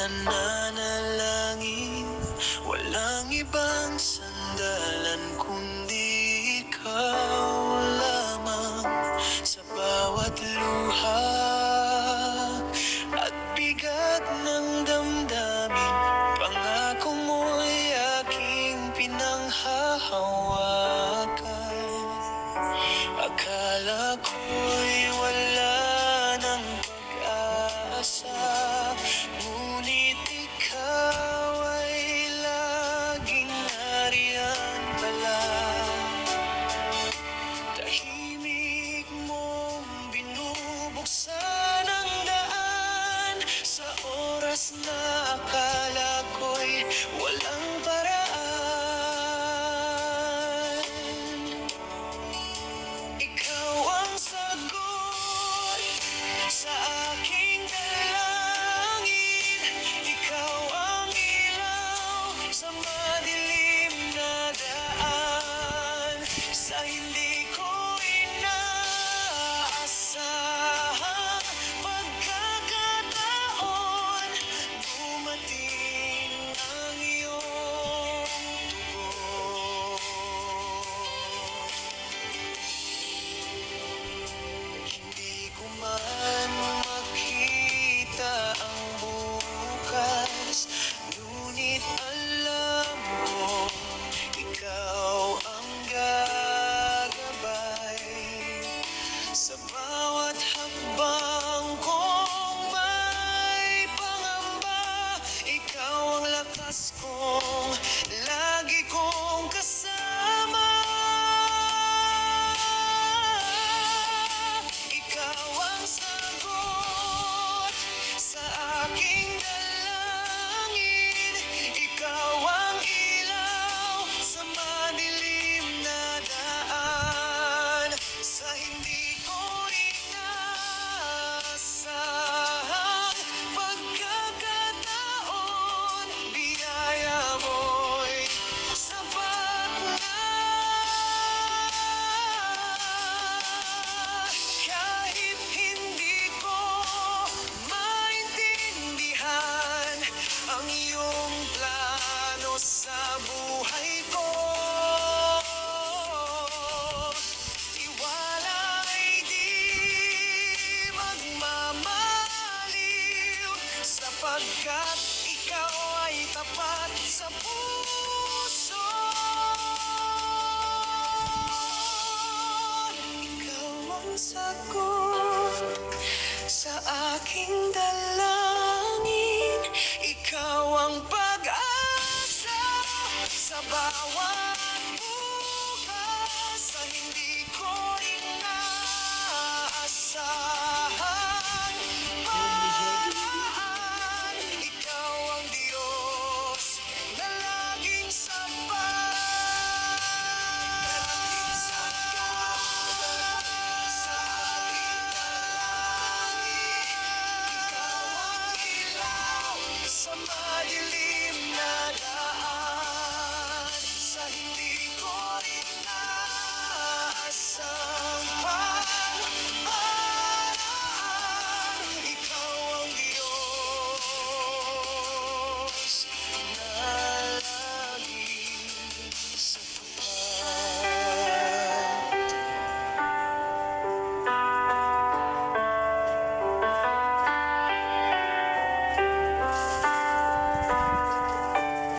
nananalangin, walang ibang sandalan kundi ikaw lamang. Sa bawat luha at bigat ng damdamin, pangako mo'y aking pinanghahawakan. Akala ko'y wala ng pag-asa, ngunit ikaw ay laging nariyan pala. Tahimik mong binubuksan ang daan sa oras na akala ko'y walang paraan. Ikaw ang sagot sa aking dalangin, ikaw ang ilaw sa madilim na daan. Sa hindi ko inaasahang pagkakataon, dumating ang iyong tugon. Hindi ko man makita ang bukas, ngunit alam ko ikaw ang gagabay. Sa bawat hakbang kong may pangamba, ikaw ang lakas kong lagi kong kasama. Ikaw ang sagot sa aking dalangin, ikaw ang ilaw sa madilim na daan. Sa hindi ko inaasahang pagkakataon, biyaya mo'y sapat na. Kahit hindi ko maintindihan ang iyong plano sa buhay ko, tiwala ay di magmamaliw, sapagkat ikaw ay tapat sa puso. Ikaw ang sagot sa aking dalangin, ikaw ang pag-asa sa bawat